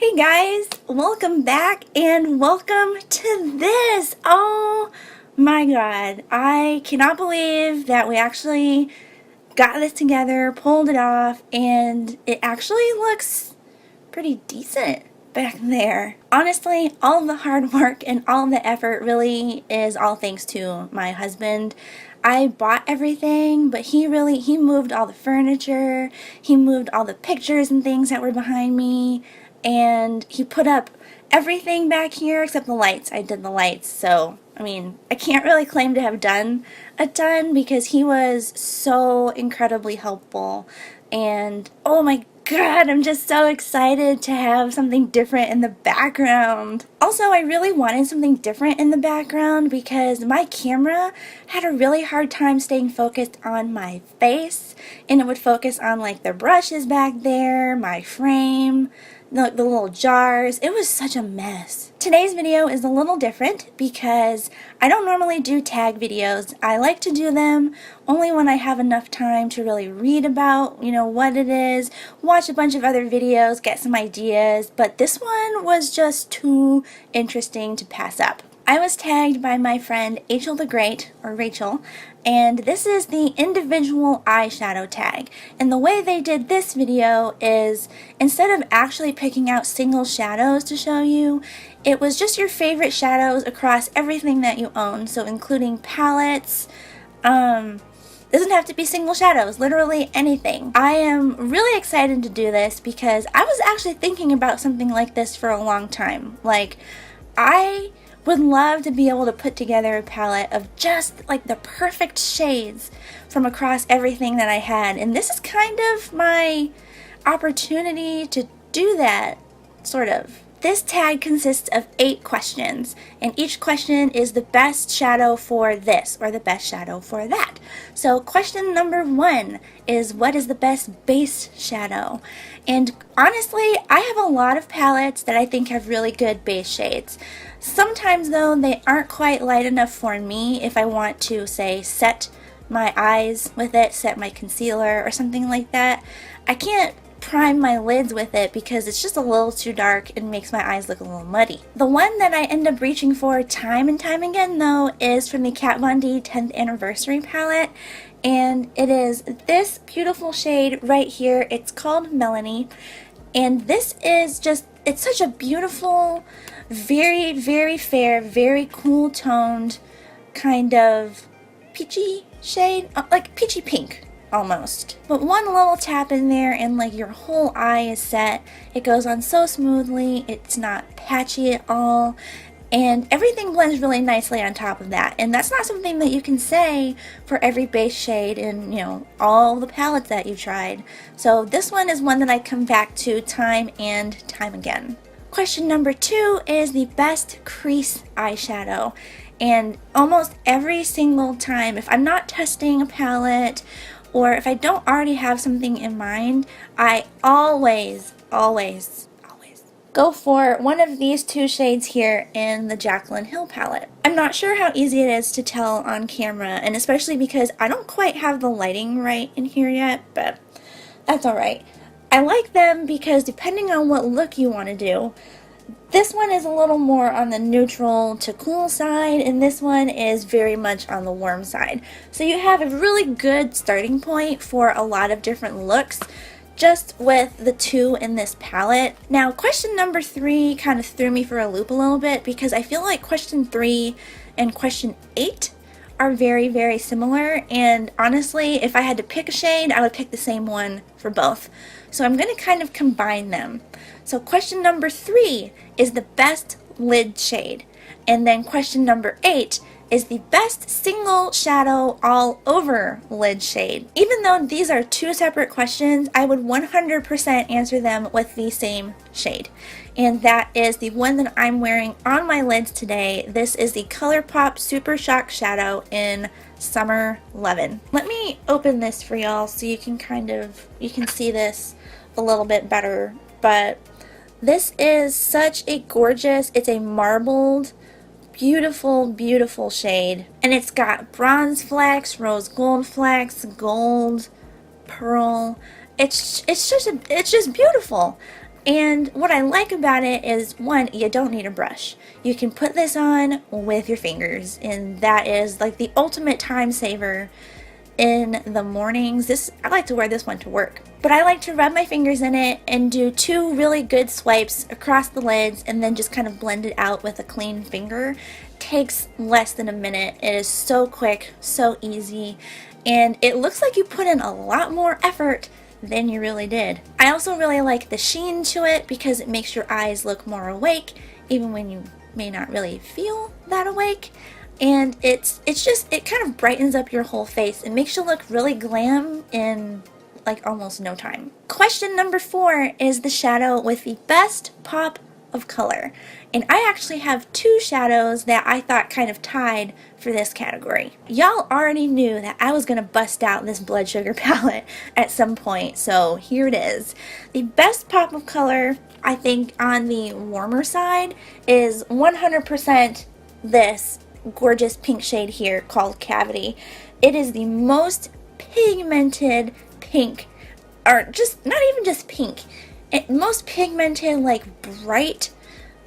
Hey guys, welcome back and welcome to this. Oh my god, I cannot believe that we actually got this together, pulled it off, and it actually looks pretty decent back there. Honestly, all of the hard work and all of the effort really is all thanks to my husband. I bought everything, but he moved all the furniture, he moved all the pictures and things that were behind me, and he put up everything back here except the lights. I did the lights, so I mean, I can't really claim to have done a ton because he was so incredibly helpful. And oh my god, I'm just so excited to have something different in the background. Also, I really wanted something different in the background because my camera had a really hard time staying focused on my face, and it would focus on like the brushes back there, my frame, the little jars. It was such a mess. Today's video is a little different because I don't normally do tag videos. I like to do them only when I have enough time to really read about, what it is, watch a bunch of other videos, get some ideas, but this one was just too interesting to pass up. I was tagged by my friend Rachel the Great, or Rachel, and this is the individual eyeshadow tag. And the way they did this video is, instead of actually picking out single shadows to show you, it was just your favorite shadows across everything that you own, so including palettes, doesn't have to be single shadows, literally anything. I am really excited to do this because I was actually thinking about something like this for a long time. Like, I would love to be able to put together a palette of just like the perfect shades from across everything that I had, and this is kind of my opportunity to do that, sort of. This tag consists of 8 questions, and each question is the best shadow for this or the best shadow for that. So question number 1 is, what is the best base shadow? And honestly, I have a lot of palettes that I think have really good base shades. Sometimes though, they aren't quite light enough for me if I want to, say, set my eyes with it, set my concealer or something like that. I can't prime my lids with it because it's just a little too dark and makes my eyes look a little muddy. The one that I end up reaching for time and time again though is from the Kat Von D 10th Anniversary palette, and it is this beautiful shade right here. It's called Melanie, and this is just, it's such a beautiful, very, very fair, very cool toned kind of peachy shade, like peachy pink almost. But one little tap in there and like your whole eye is set. It goes on so smoothly, it's not patchy at all, and everything blends really nicely on top of that. And that's not something that you can say for every base shade in, all the palettes that you tried. So this one is one that I come back to time and time again. Question number 2 is the best crease eyeshadow. And almost every single time, if I'm not testing a palette or if I don't already have something in mind, I always go for one of these 2 shades here in the Jaclyn Hill palette. I'm not sure how easy it is to tell on camera, and especially because I don't quite have the lighting right in here yet, but that's alright. I like them because depending on what look you want to do, this one is a little more on the neutral to cool side, and this one is very much on the warm side. So you have a really good starting point for a lot of different looks just with the 2 in this palette. Now, question number 3 kind of threw me for a loop a little bit because I feel like question 3 and question 8 are very, very similar, and honestly, if I had to pick a shade, I would pick the same one for both. So I'm going to kind of combine them. So question number 3 is the best lid shade, and then question number 8 is the best single shadow all over lid shade. Even though these are 2 separate questions, I would 100% answer them with the same shade. And that is the one that I'm wearing on my lids today. This is the ColourPop Super Shock Shadow in Summer 11. Let me open this for y'all so you can you can see this a little bit better. But this is such a gorgeous, it's a marbled, beautiful, beautiful shade. And it's got bronze flecks, rose gold flecks, gold, pearl. It's just beautiful. And what I like about it is, one, you don't need a brush. You can put this on with your fingers, and that is like the ultimate time saver in the mornings. I like to wear this one to work, but I like to rub my fingers in it and do 2 really good swipes across the lids and then just kind of blend it out with a clean finger. Takes less than a minute. It is so quick, so easy, and it looks like you put in a lot more effort than you really did. I also really like the sheen to it because it makes your eyes look more awake even when you may not really feel that awake. And it kind of brightens up your whole face and makes you look really glam in like almost no time. Question number 4 is the shadow with the best pop of color. And I actually have 2 shadows that I thought kind of tied for this category. Y'all already knew that I was going to bust out this blood sugar palette at some point, so here it is. The best pop of color, I think on the warmer side, is 100% this gorgeous pink shade here called Cavity. It is the most pigmented pink, or just not even just pink, most pigmented, like bright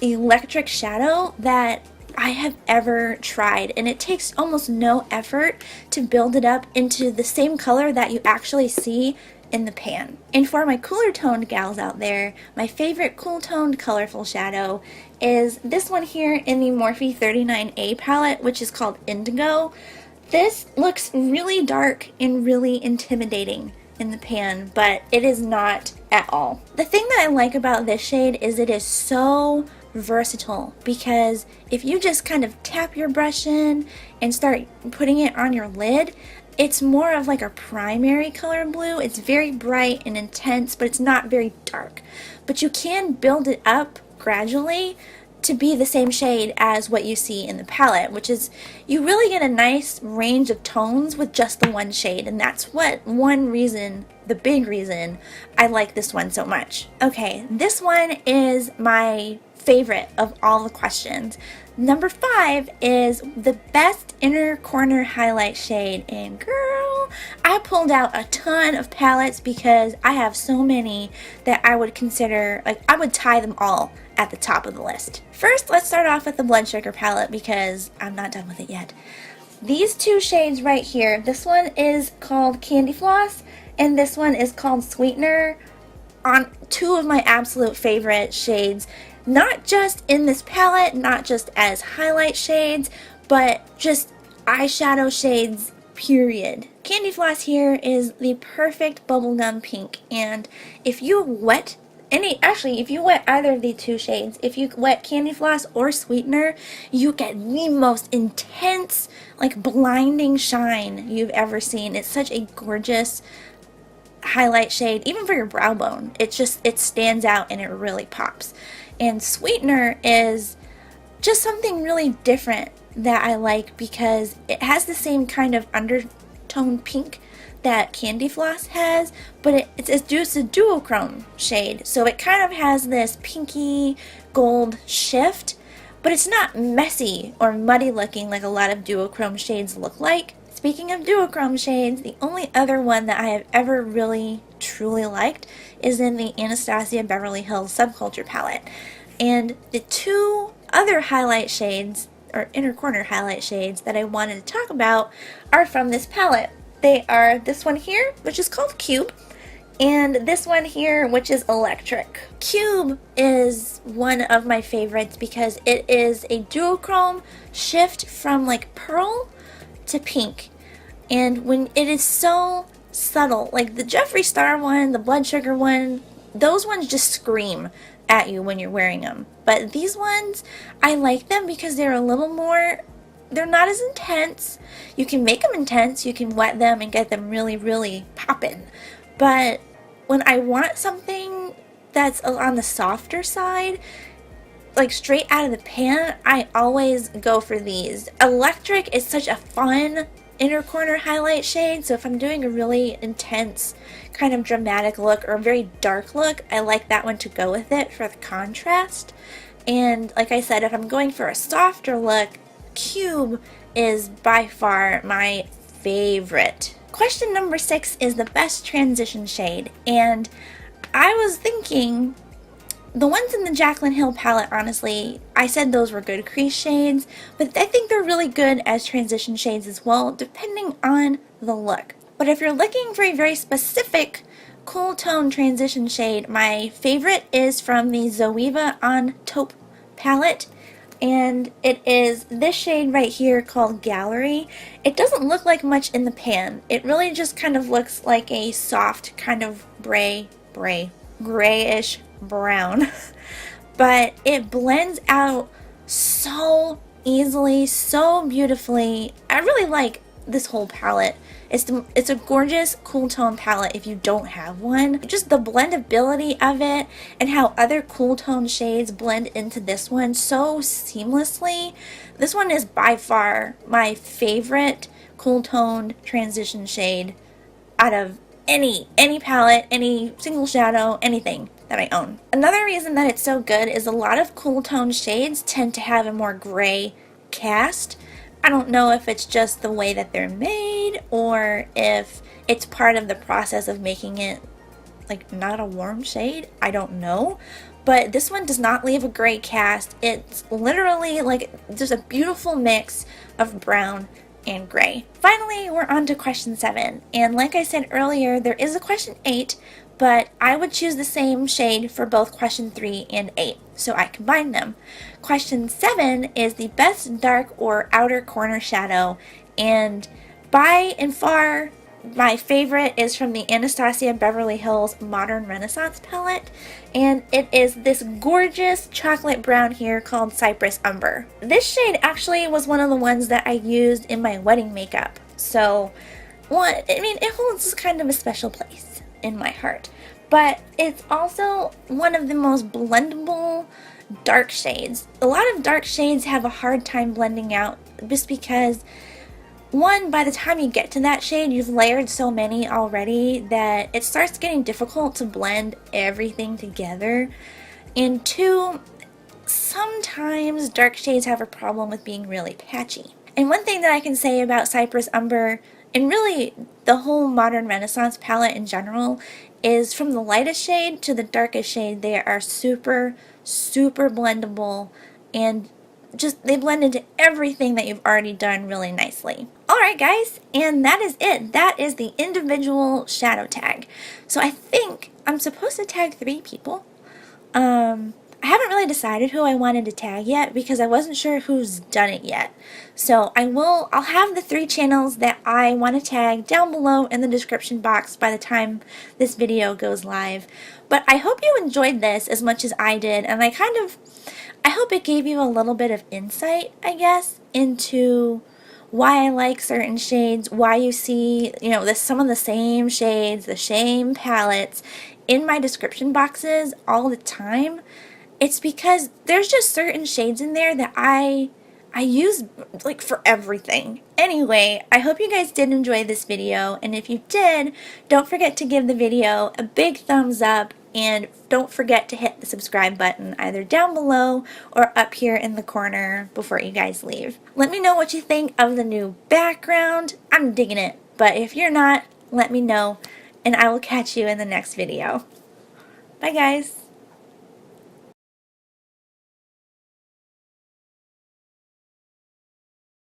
electric shadow that I have ever tried, and it takes almost no effort to build it up into the same color that you actually see in the pan. And for my cooler toned gals out there, my favorite cool toned colorful shadow is this one here in the Morphe 39A palette, which is called Indigo. This looks really dark and really intimidating in the pan, but it is not at all. The thing that I like about this shade is it is so versatile, because if you just kind of tap your brush in and start putting it on your lid, it's more of like a primary color blue. It's very bright and intense, but it's not very dark. But you can build it up gradually to be the same shade as what you see in the palette, which is, you really get a nice range of tones with just the one shade, and that's the big reason I like this one so much. Okay, this one is my favorite of all the questions. Number 5 is the best inner corner highlight shade, and girl, I pulled out a ton of palettes because I have so many that I would consider, like, I would tie them all at the top of the list. First, let's start off with the blood sugar palette because I'm not done with it yet. These 2 shades right here, this one is called Candy Floss and this one is called Sweetener, on 2 of my absolute favorite shades, not just in this palette, not just as highlight shades, but just eyeshadow shades, period. Candy Floss here is the perfect bubblegum pink, and if you wet if you wet either of the 2 shades, if you wet Candy Floss or Sweetener, you get the most intense, like blinding shine you've ever seen. It's such a gorgeous highlight shade, even for your brow bone. It stands out and it really pops. And Sweetener is just something really different that I like because it has the same kind of undertone pink that Candy Floss has, but it's a duochrome shade, so it kind of has this pinky gold shift, but it's not messy or muddy looking like a lot of duochrome shades look like. Speaking of duochrome shades, the only other one that I have ever really truly liked is in the Anastasia Beverly Hills Subculture palette. And the 2 other highlight shades, or inner corner highlight shades, that I wanted to talk about are from this palette. They are this one here, which is called Cube, and this one here, which is Electric. Cube is one of my favorites because it is a duochrome shift from like pearl to pink, and when it is so subtle, like the Jeffree Star one, the Blood Sugar one, those ones just scream at you when you're wearing them. But these ones, I like them because they're a little more, they're not as intense. You can make them intense, you can wet them and get them really, really poppin'. But when I want something that's on the softer side, like straight out of the pan, I always go for these. Electric is such a fun inner corner highlight shade, so if I'm doing a really intense kind of dramatic look or a very dark look, I like that one to go with it for the contrast. And like I said, if I'm going for a softer look, Cube is by far my favorite. Question number 6 is the best transition shade, and I was thinking The ones in the Jaclyn Hill palette, honestly, I said those were good crease shades, but I think they're really good as transition shades as well, depending on the look. But if you're looking for a very specific cool tone transition shade, my favorite is from the Zoeva on Taupe palette, and it is this shade right here called Gallery. It doesn't look like much in the pan. It really just kind of looks like a soft kind of grayish brown. But it blends out so easily, so beautifully. I really like this whole palette. It's a gorgeous cool tone palette if you don't have one. Just the blendability of it and how other cool tone shades blend into this one so seamlessly. This one is by far my favorite cool toned transition shade out of any palette, any single shadow, anything that I own. Another reason that it's so good is a lot of cool tone shades tend to have a more gray cast. I don't know if it's just the way that they're made or if it's part of the process of making it like not a warm shade. I don't know. But this one does not leave a gray cast. It's literally like there's a beautiful mix of brown and gray. Finally, we're on to question 7. And like I said earlier, there is a question 8, but I would choose the same shade for both question 3 and 8. So I combined them. Question 7 is the best dark or outer corner shadow. And by and far, my favorite is from the Anastasia Beverly Hills Modern Renaissance palette, and it is this gorgeous chocolate brown here called Cypress Umber. This shade actually was one of the ones that I used in my wedding makeup, so it holds kind of a special place in my heart. But it's also one of the most blendable dark shades. A lot of dark shades have a hard time blending out just because one, by the time you get to that shade, you've layered so many already that it starts getting difficult to blend everything together. And two, sometimes dark shades have a problem with being really patchy. And one thing that I can say about Cypress Umber, and really the whole Modern Renaissance palette in general, is from the lightest shade to the darkest shade, they are super, super blendable, and just they blend into everything that you've already done really nicely. Alright guys, and that is it. That is the individual shadow tag. So I think I'm supposed to tag 3 people. I haven't really decided who I wanted to tag yet because I wasn't sure who's done it yet. So I'll have the 3 channels that I want to tag down below in the description box by the time this video goes live. But I hope you enjoyed this as much as I did, and I hope it gave you a little bit of insight, I guess, into why I like certain shades, why you see, some of the same shades, the same palettes in my description boxes all the time. It's because there's just certain shades in there that I use like for everything. Anyway, I hope you guys did enjoy this video, and if you did, don't forget to give the video a big thumbs up, and don't forget to hit the subscribe button either down below or up here in the corner before you guys leave. Let me know what you think of the new background. I'm digging it, but if you're not, let me know, and I will catch you in the next video. Bye guys!